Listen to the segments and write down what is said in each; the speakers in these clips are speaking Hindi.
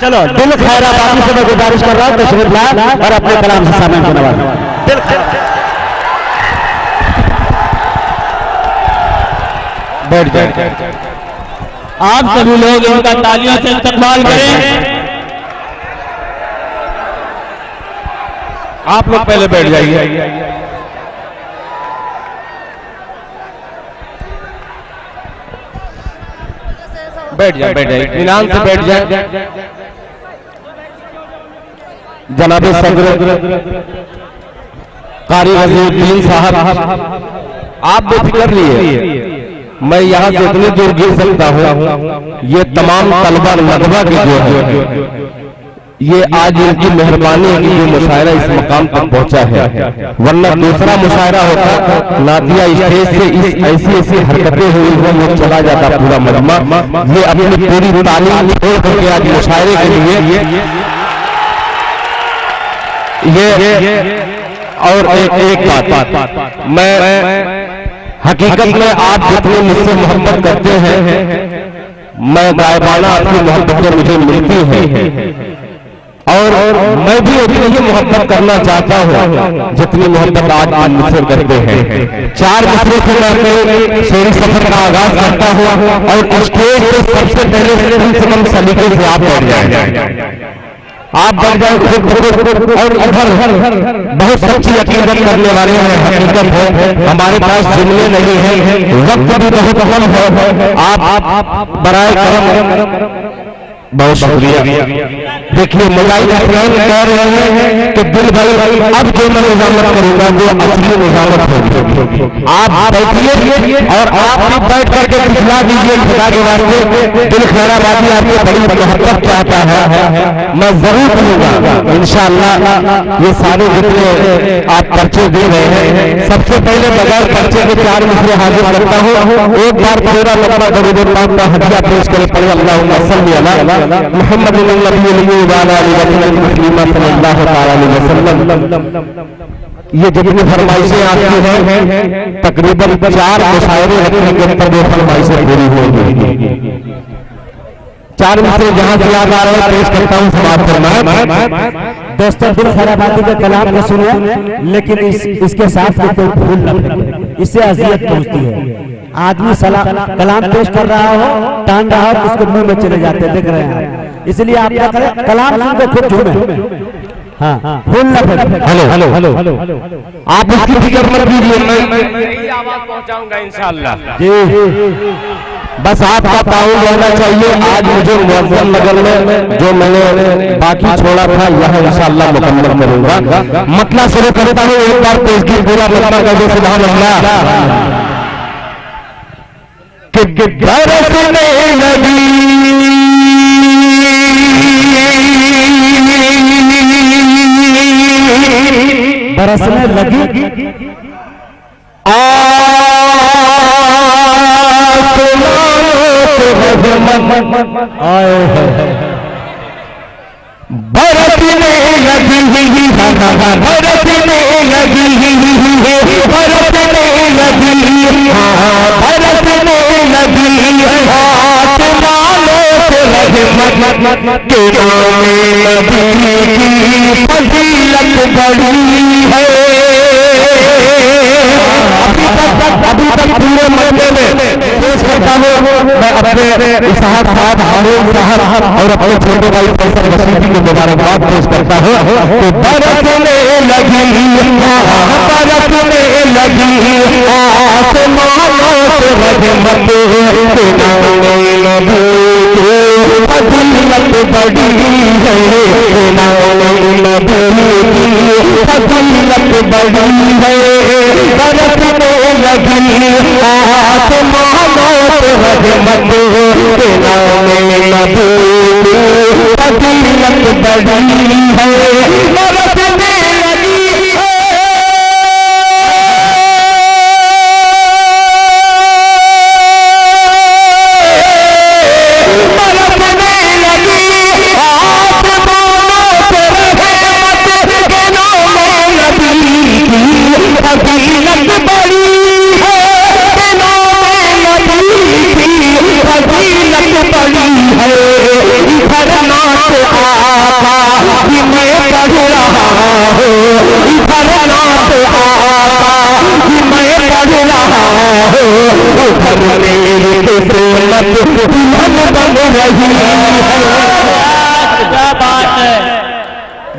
चलो दिल खैराबादी से मैं गुजारिश कर रहा हूं तशरीफ लाए और अपने कलाम से सामने को नवाजें। दिल बैठ जाए। आप सभी लोग इनका तालियों से इस्तकबाल करें। आप लोग पहले बैठ जाइए। बैठ जाए, बैठ जाए, इत्मीनान से बैठ जाए। जनाब सदर कारी वज़ीरुद्दीन साहब, आप बेफिक्र लिए, मैं यहाँ से इतनी दूर गिर सकता हूँ। ये तमाम तलबा नदवा की जो है, ये आज इनकी मेहरबानी है कि जो मुशायरा इस मकाम तक पहुंचा है, वरना दूसरा मुशायरा होता नादिया स्टेज से इस ऐसी हरकतें हुई हैं, वो चला जाता पूरा मजमा। ये अपनी पूरी तालीम छोड़ करके आज मुशायरे के लिए ये और एक बात मैं हकीकत में आप जितने मुझसे मोहब्बत करते हैं, मैं गायबाना आपकी मोहब्बतें मुझे मिलती हैं और मैं भी उतनी ही मोहब्बत करना चाहता हूँ जितनी मोहब्बत आज आप मुझसे करते हैं। 4 मिसरे से मैं अपने शेरी सफर का आगाज करता हूँ और स्टेज पे सबसे पहले कम से कम सलीके से आप बैठ जाए, आप बढ़ जाए खुद और इधर बहुत सच्ची अकीदत करने वाले हैं। हकीकत है हमारे पास जुमले नहीं है, वक्त भी बहुत कम है। आप बराए करम बहुत शुक्रिया। देखिए मोबाइल फ्रेंड कह रहे हैं कि दिल भाई अब जो मैं निजामत करूंगा वो असली निजामत होगी। आप बैठिए और आप भी बैठ करके दिखला दीजिए खुदा के वास्ते। दिल खैराबादी आपको बड़ी मोहब्बत चाहता है, मैं जरूर करूंगा इंशाअल्लाह। ये सारे जितने आप पर्चे दे रहे हैं, सबसे पहले बगैर पर्चे के 4 मिसरे हाजिर करता हूँ। एक बार पूरा लंबा दरूद पाक का हदिया पेश करे पड़े अल्लाहुम्मा सल्ली अला मोहम्मद ये जितनी फरमाइशें आती हैं तकरीबन 4 मुशायरे रखने के अंदर वो फरमाइशें पूरी होंगी। 4 मिसरे जहां से याद आ रहे हैं पेश करता हूं, समाप्त करना। दोस्तों दिल खैराबादी के कलाम को सुने, लेकिन इसके साथ में कोई भूल न करें, इससे अजियत पहुंचती है। आदमी कलाम पेश कर रहा हो, तान रहा हो, उसके मुंह में चले जाते देख रहे हैं। इसलिए आप क्या करें, कलाम सुन के खुद झूमें। हाँ भूल न करें। हेलो हेलो हेलो, आप इसकी फिक्र मत कीजिए, मैं आवाज पहुंचाऊंगा इंशाअल्लाह जी। बस आपका ताउन रहना चाहिए। आज मुझे मुअज्जम नगर में जो मैंने बाकी छोड़ा था यह इंशाअल्लाह मुकम्मल करूंगा। मतलब शुरू करता हूँ, एक बार पेशगी पूरा मतलब कर दो सुभान अल्लाह। कि बरसने लगी बरसने लगी बरसने लगी बरसने लगी बरसने लगी बरसने लगी आसमानों से रहमत के नामे नबी की फजीलत बड़ी है। अभी तक पूरे महीने में पेश करता हूँ मैं अपने इसाहत साहब हारून साहब और अपने छोटे भाई फैसल रशीदी को मुबारकबाद पेश करता हूँ। तो बरसने लगी बरसने लगी आसमानों से रहमत के नामे नबी की फजीलत बड़ी है। नामे नबी की फजीलत बड़ी है। बरसने लगी आसमानों से रहमत के नामे नबी की फजीलत बड़ी है। बरसने लगी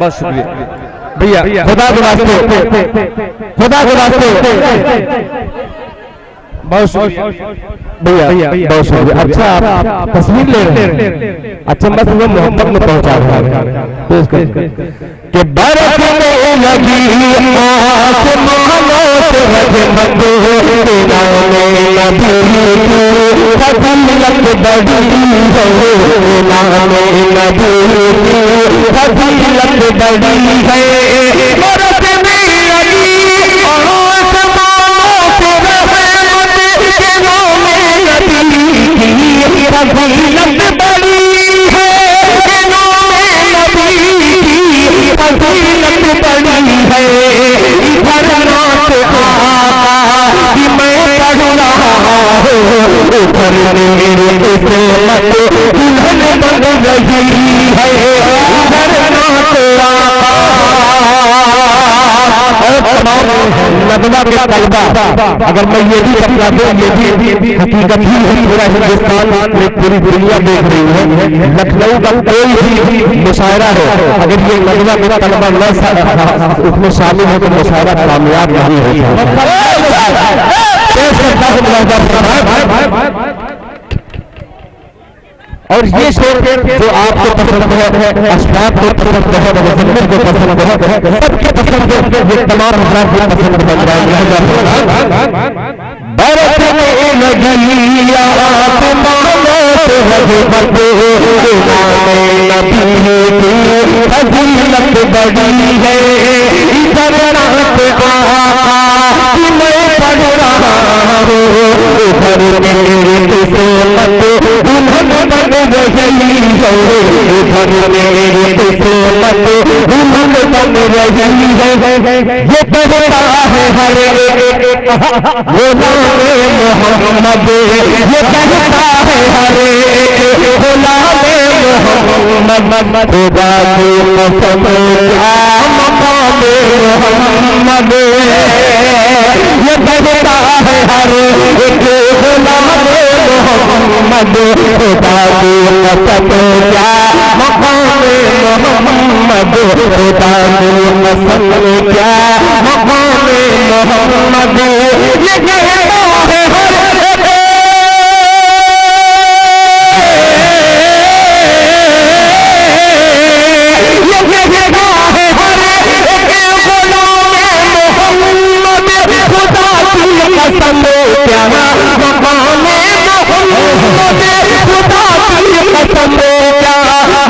बहुत शुक्रिया भैया, खुदा के वास्ते, खुदा के वास्ते बहुत भैया, बहुत शुक्रिया। अच्छा आप तस्वीर ले रहे हैं, अच्छा मैं तुम्हें मोहब्बत में पहुंचा रहा हूँ कि बरस में लगी आसमानों से रजमत फजीलत बड़ी है, नामे नबी की फजीलत बड़ी है। बरस में लगी आसमानों से रहमत के नामे नबी की फजीलत बड़ी है, नामे नबी की फजीलत बड़ी है। इधर नात आका कि मैं पढ़ रहा हूँ, उधर मेरे किस्मत दुल्हन बन रही है। इधर नात आका नगमा के तलबा, अगर मैं ये भी बता दूं, ये भी हकीकत ही है, पूरा हिंदुस्तान में पूरी दुनिया देख रही है। लखनऊ का कोई भी मुशायरा हो, अगर ये नगमा के तलबा न उसमें शामिल हो तो मुशायरा कामयाब नहीं होता। और ये शोर जो आपको पसंद है, अशफाक को पसंद है, मुजम्मिल को पसंद है, सबके पसंद है, ये तमाम हजरात को पसंद बन जाएंगे। बरस में लगी आसमानों से रहमत, नामे नबी की फजीलत बड़ी है। इधर नात आका कि मैं पढ़ रहा हूँ, उधर मेरे किस्मत दुल्हन बन रही है। उधर मेरे किस्मत दुल्हन बन रही है। ये कहता है हर गुलामे मोहम्मद, ये कहता है हर गुलामे मोहम्मद, खुदा की कसम मकामे मोहम्मद। ये कहता है हर गुलामे मोहम्मद, खुदा की कसम क्या मकामे मोहम्मद, खुदा की कसम क्या मकामे मोहम्मद। ये कहता है हर कसम क्या मकामे मोहम्मद, खुदा की कसम क्या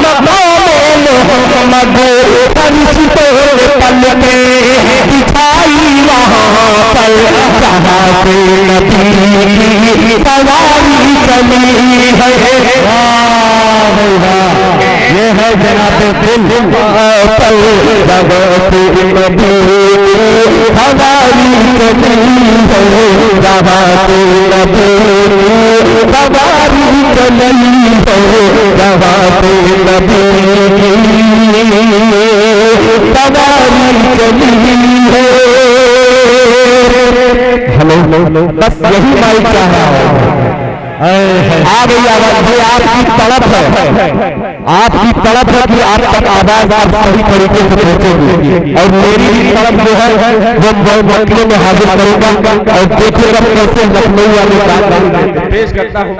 मकामे मोहम्मद। फरिश्तों ने पलके बिछाई वहाँ पर, जहाँ से नबी की सवारी चली है। ये है जनाब दिल पर जगह से नबी की सवारी चली है, जहाँ से नबी की सवारी चली है, जहाँ से नबी की सवारी चली है। हेलो, बस यही माइक चाह रहा है। आ गई आवाज, ये आपकी तड़प है, आपकी तड़प है कि आप तक आवाज आप सही तरीके से पहुंचेगी। और मेरी भी तड़प जो है वो मौके में हाजिर करूंगा और देखिएगा कैसे लखनऊ वाले पेश करता हूँ।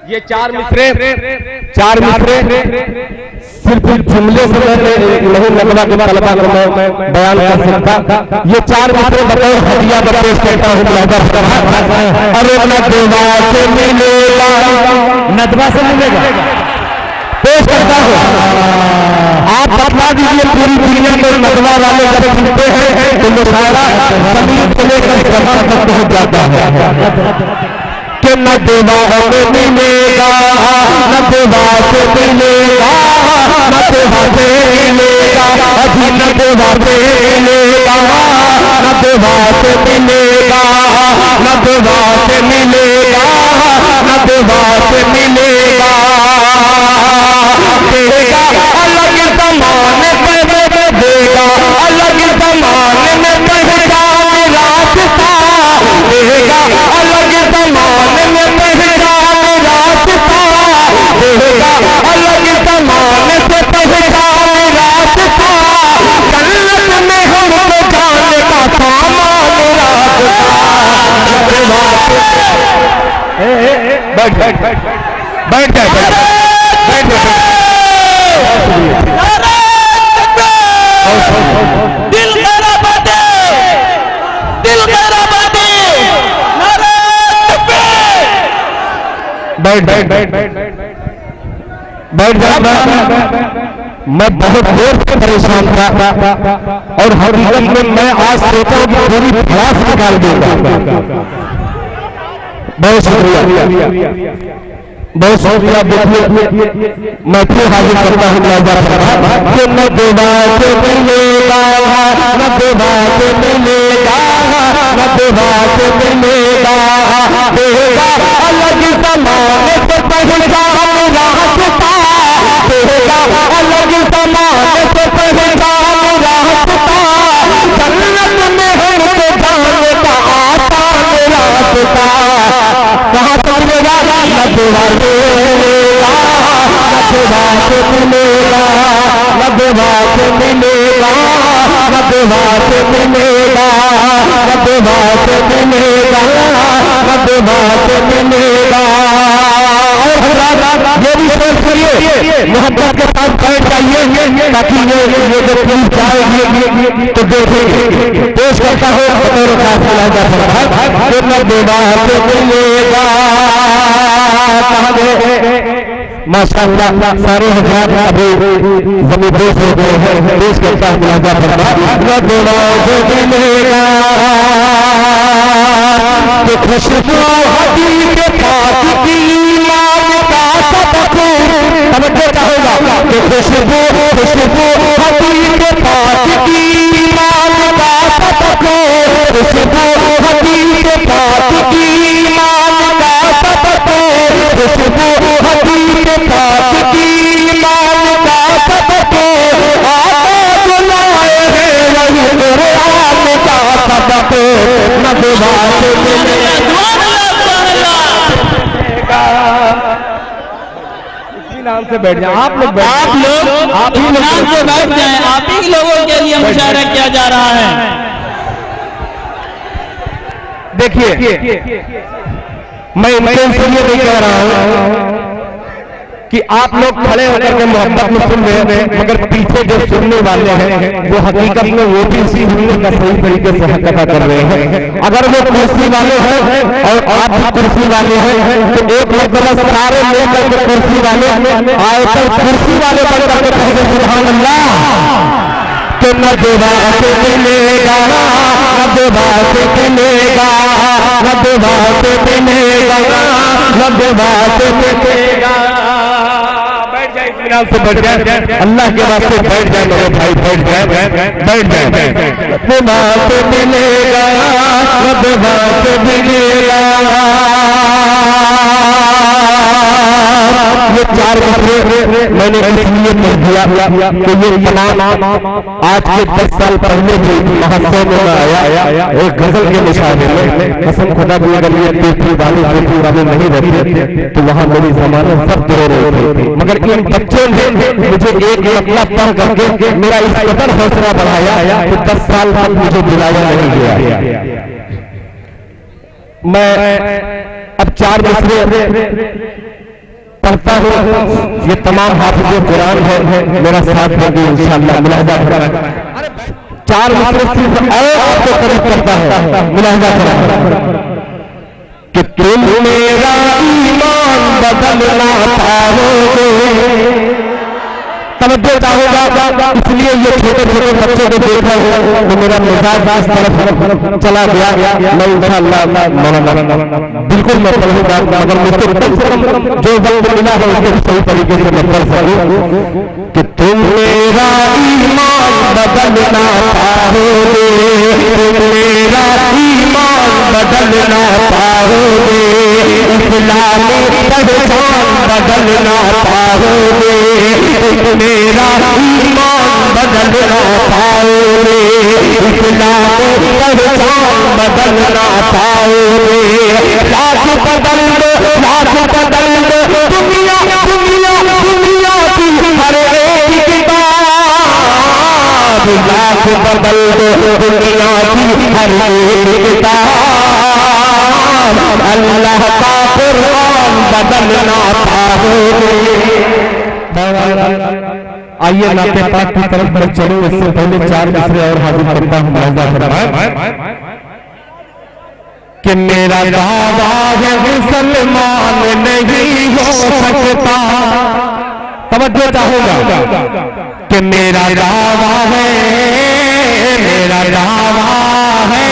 ये चार मिसरे सिर्फ जुमले से नहीं नगमा के तलबा को मैं बयान कर सकता। ये चार मिसरे बतौर हदिया पेश करता हूँ। अरे नदवा से मिलेगा, नदवा से मिलेगा पेश करता हूँ। आप बता दीजिए पूरी दुनिया में नदवा वाले जब सुनते हैं तो मुशायरा जमीन से लेकर जहां तक पहुंच जाता है कि नदवा से मिलेगा, नदवा से मिलेगा, नदवा से मिलेगा, अभी नदवा से मिलेगा, नदवा से मिलेगा, नदवा से मिलेगा, नदवा से मिलेगा। देगा अलग ज़माने में देगा, अलग ज़माने में पहचान रास्ता देगा, अलग ज़माने में पहचान रास्ता देगा, अलग बैठ जाए, बैठ जाए, बैठ जाए। दिल मेरा बाटे, दिल मेरा बाटे, बैठ बैठ बैठ बैठ जा। मैं बहुत देर से परेशान था और हकीकत में मैं आज सोचा कि पूरी क्लास निकाल दूंगा। बहुत शुक्रिया, बहुत शुक्रिया। देखिए मैं फिर हाजिर करता हूँ कि न देवा के मिलेगा, न देवा के मिलेगा, न देवा के मिलेगा, देगा अलग ज़माने से पहचान रास्ता, देगा अलग ज़माने से पहचान रास्ता, जन्नत में हमको जाने का आसान रास्ता। कहाँ तक मिलेगा? न देवा के मिलेगा, न देवा के मिलेगा, न देवा के मिलेगा, न देवा के मिलेगा, न देवा के मिलेगा, न देवा के मिलेगा। ये भी सोच करिए, मोहब्बत के साथ बैठ जाइए ताकि ये जो पुलिस जाएगी तो देखेंगे। पेश करता हूँ बतौर काफिला का फरमान, न देवा के मिलेगा। कहाँ गए माशाअल्लाह, सारे हजार अभी जमीन पेश हो गए हैं। पेश करता हूँ मुलाजा फरमान, न देवा के मिलेगा। खुशबू हबीब के पास की ईमान का सबक समझ चाहेगा कि खुशबू खुशबू हबीब के पास की ईमान का सबक, खुशबू हबीब के पास की ईमान का सबक, खुशबू हबीब के पास की ईमान का सबक। आका बुलाए हैं वही कुरान का सबक, न देवा के मिलेगा। नाम से बैठ जाए आप लोग, आप ही नाम से बैठ जाएं। आप ही लोगों के लिए मुशायरा किया जा रहा है। देखिए मैं इनसे ये नहीं कह रहा हूँ कि आप लोग खड़े होकर के मोहब्बत में सुन रहे हैं, मगर पीछे जो सुनने वाले हैं वो हकीकत में वो भी इसी हुए का सही तरीके से हक अदा कर रहे हैं। अगर वो कुर्सी वाले हैं और आप भी कुर्सी वाले हैं तो एक मतलब सारे लेकर के कुर्सी वाले आए तो कुर्सी वाले बनकर के कहेंगे सुभान अल्लाह। तो न देवा से मिलेगा, न देवा से मिलेगा, न देवा से मिलेगा, न देवा से मिलेगा। से बैठ जाए, अल्लाह के वास्ते बैठ जाए मेरे भाई, बैठ जाए, बैठ जाए। देवा से मिलेगा, देवा से मिलेगा। ये चार मसले मैंने इसलिए कह दिया कि ये तमाम आज के 10 साल पहले भी महोत्सव में आया एक गजल के मुशायरे में। कसम खुदा की अगर ये पेटी वाले नहीं रहते तो वहाँ मेरी जमाने सब रो रहे थे, मगर इन बच्चों ने मुझे एक मतलब पढ़ करके मेरा इस कदर हौसला बढ़ाया कि 10 साल तक मुझे बुलाया नहीं गया। मैं अब 4 मसले पढ़ता हूँ, ये तमाम हाफिज़े कुरान है, मेरा साथ देंगे इंशाअल्लाह। मुलाहिजा करें, 4 मसले सिर्फ और आपको करीब करता है। मुलाहिजा करें कि तुम मेरा ईमान बदलना पाओगे। तवज्जो चाहूंगा, इसलिए ये छोटे छोटे बच्चों को देखा तो मेरा मिजाज इस तरफ चला गया। मैं इंशाअल्लाह बिल्कुल मैं पढ़ूंगा, मगर मुझको कम से कम जो वक्त मिला है उसको सही तरीके से मैं पढ़ सकूं कि तुम मेरा ईमान बदलना पाओगे, तुम मेरा ईमान बदलना पाओगे, इस्लामी पहचान बदलना पाओगे, मेरा ईमान बदलना पाओगे, इस्लामी पहचान बदलना पाओगे। लाख बदल दो, लाख बदल दो, दुनिया दुनिया दुनिया की हर एक किताब, लाख बदल दो दुनिया की हर एक किताब, अल्लाह का कुरान बदलना पाओगे। आइए नाते पाक की तरफ मैं चलूं, इससे पहले 4 मिसरे और हाजिर करता हूं। कि मेरा दावा है मुसलमान नहीं हो सकता, तवज्जो चाहूंगा कि मेरा दावा है, मेरा दावा है,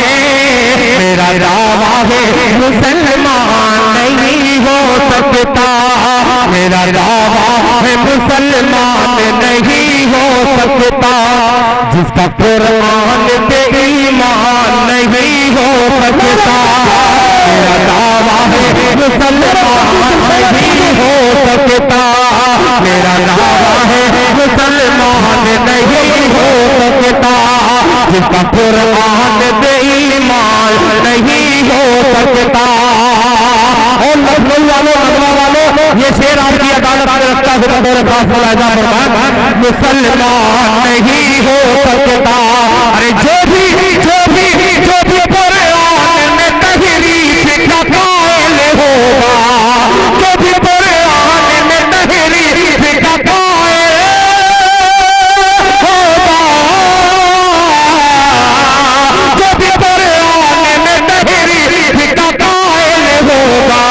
मेरा दावा है मुसलमान नहीं हो सकता, मेरा दावा है मुसलमान नहीं हो सकता, जिसका कुरान पे ईमान नहीं हो सकता, मेरा दावा है मुसलमान नहीं हो सकता, मेरा दावा है मुसलमान नहीं हो सकता, जिसका कुरान पे ईमान नहीं हो सकता। और लखनऊ वालों, नगवा वालों, ये शेर आपकी अदालत में रखता है, मुसलमान नहीं हो सकता। अरे जो भी कुरान में तहरीफ का कायल होगा, जो भी कुरान में तहरीफ का कायल होगा, जो भी कुरान में तहरीफ का कायल होगा,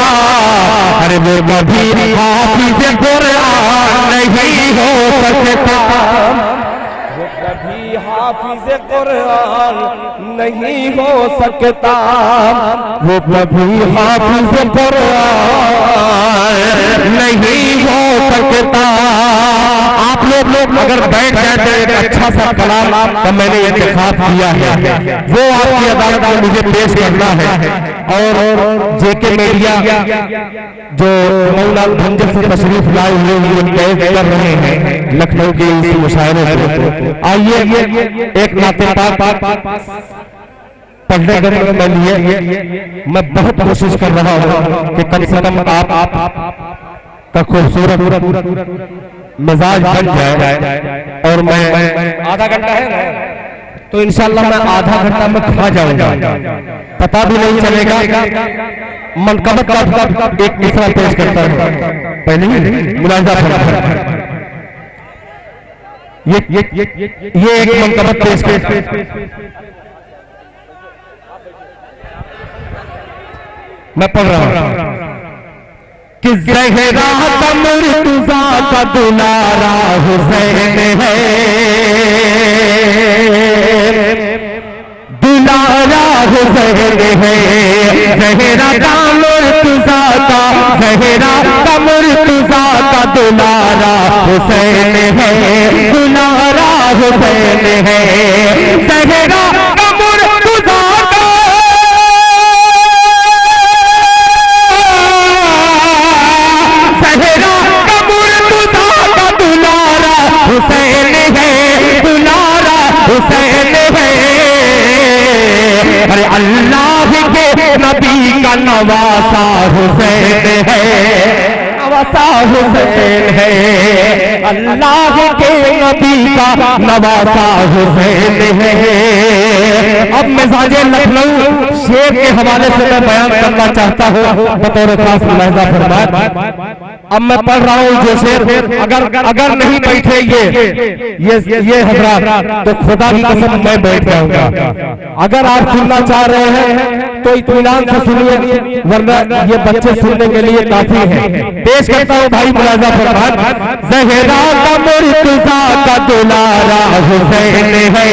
अरे वो कभी हाफिज़ कुरान नहीं हो सकता, वो कभी हाफिज़ कुरान नहीं हो सकता, वो कभी हाफिज़ कुरान नहीं हो सकता। आप लोग अगर बैठ जाते एक अच्छा सा कलाम, तो मैंने ये इंतखाब किया है, वो आपकी अदालत में मुझे पेश करना है। और जेके मीडिया जो मौला भंजर से तशरीफ लाए हुए कैद कर रहे हैं लखनऊ के इस मुशायरे को, आइए एक नाते पाक पढ़ने के लिए मैं बहुत कोशिश कर रहा हूँ कि कम से कम आप का खूबसूरत मिजाज बन जाए। और मैं आधा घंटा है ना, तो इंशाल्लाह मैं आधा घंटा में खा जाऊंगा, पता भी नहीं चलेगा। मनकबत का एक मिसरा पेश करता हूं, पहले ही मुलाजा फरमा, ये एक मनकबत पेश कर, मैं पढ़ रहा हूं कि ज़हरा कमर तुज़ा का दुलारा हुसैन है, दुलारा हुसैन है, ज़हरा कमर तुज़ा का, ज़हरा कमर तुज़ा का दुलारा हुसैन है, दुलारा हुसैन है, ज़हरा कमर तुज़ा का, ज़हरा कमर तुज़ा का दुलारा हुसैन है, दुलारा हुसैन है। अरे अल्लाह के नबी का नवासा हुसैन है, नवासा हुसैन है, अल्लाह के नबी का नवासा हुसैन है। अब मिजाजे लखनऊ शेर के हवाले से मैं बयान करना चाहता हूँ बतौर खास मुलाहिजा फरमाए। अब मैं पढ़ रहा हूँ जो शेर, अगर नहीं बैठे ये हजरात तो खुदा की कसम मैं बैठ जाऊंगा। अगर आप सुनना चाह रहे हैं तो इत्मीनान से सुनिए, वरना ये बच्चे सुनने के लिए काफी है। पेश करता हूँ भाई मुलाहिजा फरमाए। ज़हरा कमर तुज़ा का दुलारा हुसैन है,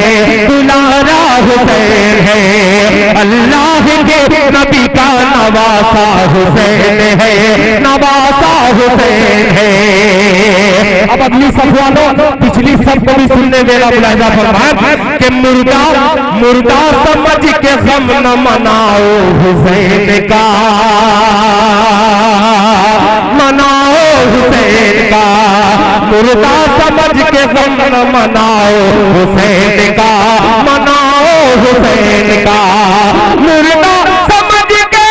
दुलारा हुसैन है, अल्लाह के नबी का नवासा हुसैन है, नवासा हुसैन है। अब अगली सब वालों पिछली सब को भी सुनने देना मुलाहिजा फरमाए कि मुर्दा मुर्दा समझ के गम न मनाओ हुसैन का, मनाओ हुसैन का, मुर्दा समझ के गम न मनाओ हुसैन का, मनाओ हुसैन का, मुर्दा समझ के,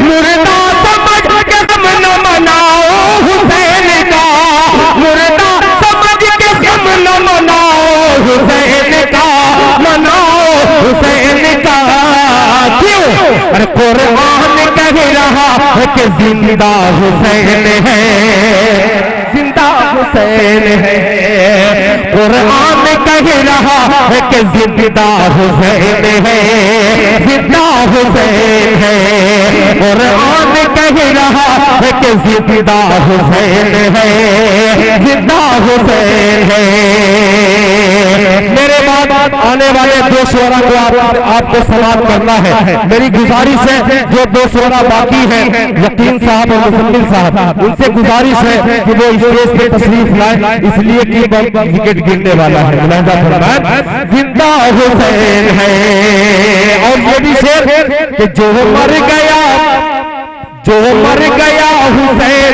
मुर्दा समझ के गम न मनाओ हुसैन का, मुर्दा समझ के गम न मनाओ हुसैन का, मनाओ रहा है कि जिंदा हुसैन है, जिंदा हुसैन है। कुरान कह रहा है कि जिंदा हुसैन है, जिंदा हुसैन है। कुरान कह रहा है कि जिंदा हुसैन है, जिंदा हुसैन है। मेरे बाद आने वाले दो शोरा को आपको समाप्त करना है। मेरी गुजारिश है, जो दो शोरा बाकी हैं, यकीन साहब और मुसम्मिल साहब, उनसे गुजारिश है कि वो स्टेज पे तशरीफ लाए, इसलिए कि विकेट गिरने वाला है। मुलाहिजा फरमाएं, जिंदा हुसैन है। और ये भी शेर कि जो मर गया, जो मर गया हुसैन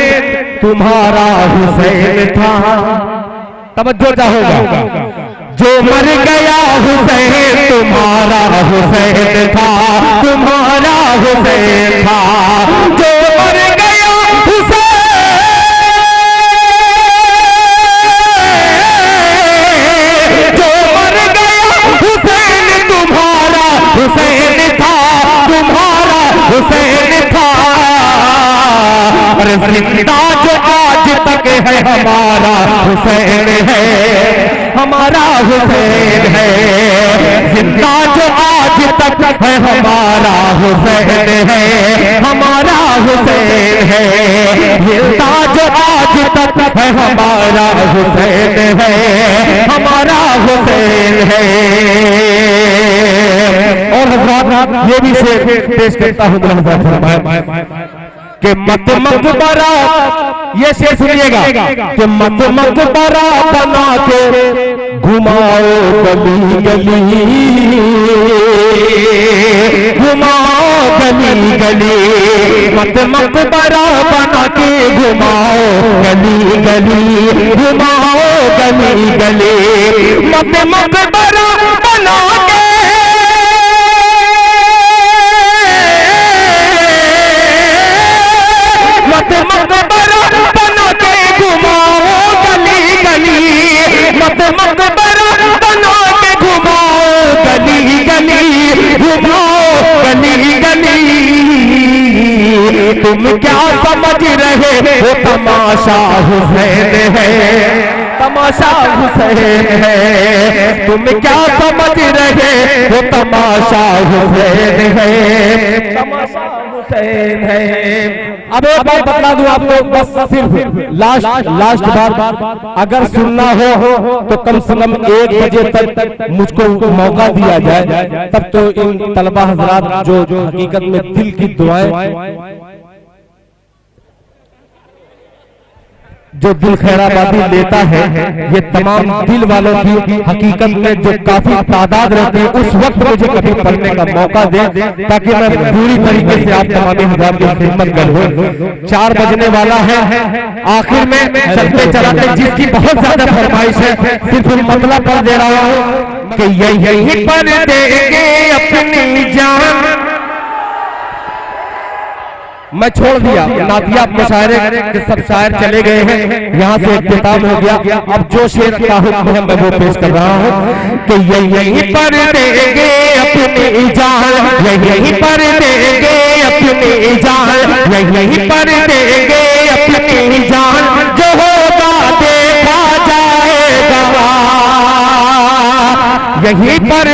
तुम्हारा हुसैन था। तवज्जो चाहोगा, जो मर गया हुसैन तुम्हारा हुसैन था, तुम्हारा हुसैन था। जो मर गया हुसैन, जो मर गया हुसैन तुम्हारा हुसैन था, तुम्हारा हुसैन था। अरे जिंदा जो आज तक है हमारा हुसैन है, हमारा हुसैन है। जिंदा जो आज तक है हमारा हुसैन है, हमारा हुसैन है। जिंदा जो आज तक है हमारा हुसैन है, हमारा हुसैन है। और हज़रात ये भी शेर पेश करता हूँ कि मत मकबरा, ये शेर सुनिएगा कि मत मकबरा बना के घुमाओ गली गली, घुमाओ गली गली। मत मकबरा बना के घुमाओ गली गली, घुमाओ गली गली। मत मकबरा बना के मकबरा बना के घुमाओ गली गली, मत मकबरा बना के घुमाओ गली गली, घुमाओ गली गली। तुम क्या समझ रहे हो तमाशा हुसैन है, तमाशा हुसैन है। तुम क्या समझ रहे हो तमाशा हुसैन है, तमाशा हुसैन है। अब एक बात बता दूं आपको, बस सिर्फ लास्ट बात, अगर सुनना हो तो कम से कम 1 बजे तक मुझको मौका दिया जाए, तब तो इन तलबा हजरात जो हकीकत में दिल की दुआएं, जो दिल खैराबादी लेता है, ये तमाम दिल वालों की हकीकत में जो काफी तादाद रहती है, उस वक्त मुझे कभी पढ़ने का मौका दे, ताकि मैं पूरी तरीके से आप तमाम हज़रात की खिदमत करूं। 4 बजने वाला है। आखिर में चलते चलाते जिसकी बहुत ज्यादा फरमाइश है, सिर्फ मतलब पढ़ दे रहा हूँ कि यही पर देंगे अपनी जान। मैं छोड़ दिया, नातिया मुशायरे के सब शायर चले गए हैं, यहाँ से इख्तिताम हो गया। अब जो शेर का हुक्म है मैं वो पेश कर रहा हूँ कि यही पर देंगे अपनी जान, यही पर देंगे अपनी जान, यही पर देंगे अपनी जान। जो होगा देखा जाएगा, यही पर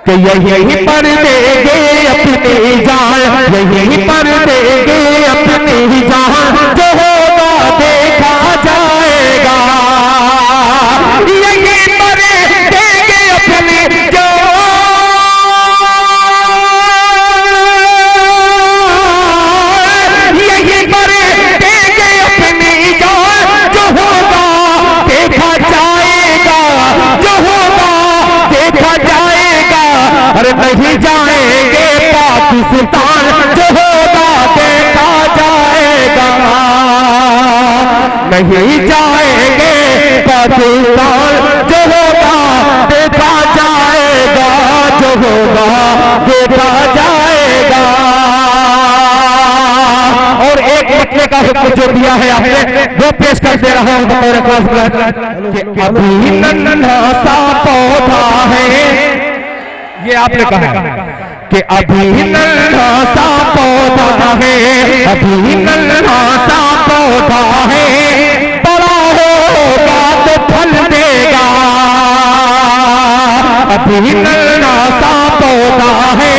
कि यही पर देंगे अपनी जान, यही पर देंगे अपनी जान। जो होगा देखा जाएगा, यही पर देंगे अपनी जान, यही पर देंगे अपनी जान। जो होगा देखा जाएगा, जो होगा देखा जाएगा। अरे नहीं जाएंगे पाकिस्तान, जो होगा देखा जाएगा। नहीं जाएंगे पाकिस्तान, जो होगा देखा जाएगा, जो होगा देखा जाएगा। और एक मसले का हुक्म जो दिया है आपने, वो पेश कर दे रहा हूँ बतौर खास। अभी नन्हा सा पौधा है, ये आपने कहा कि अभी नन्हा सा पौधा है, अभी नन्हा सा पौधा है, बड़ा होगा तो फल देगा। अभी नन्हा सा पौधा है,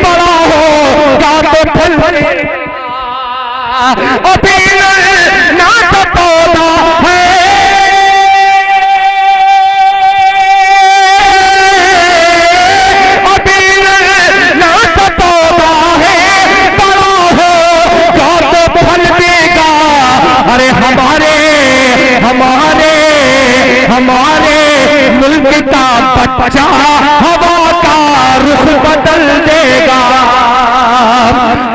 बड़ा होगा तो फल देगा। अभी नन्हा सा पौधा है, अरे हमारे मुल्क का बच्चा हवा का रुख बदल देगा।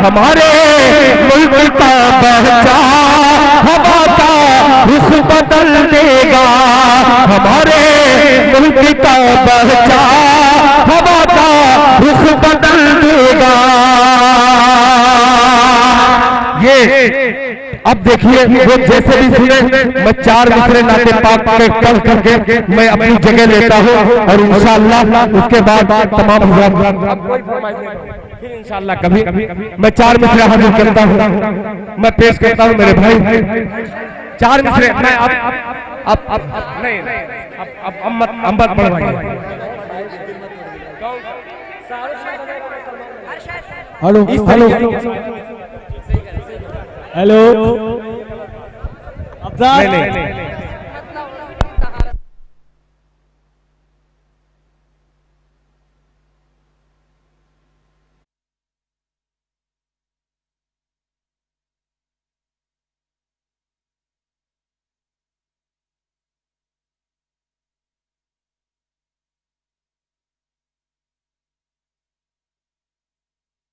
हमारे मुल्क का बच्चा हवा का रुख बदल देगा। हमारे मुल्क का बच्चा हवा का रुख बदल देगा। ये अब देखिए वो जैसे भी सुने, मैं 4 मिसरे नाते पाक पे पढ़ करके मैं अपनी जगह लेता हूँ और इंशाअल्लाह उसके बाद तमाम फिर इंशाअल्लाह कभी मैं 4 मिसरे हाजिर करता हूँ, मैं पेश करता हूँ मेरे भाई। 4 मिसरे मैं अब नहीं अब पढ़वाइए। हेलो हेलो हेलो नहीं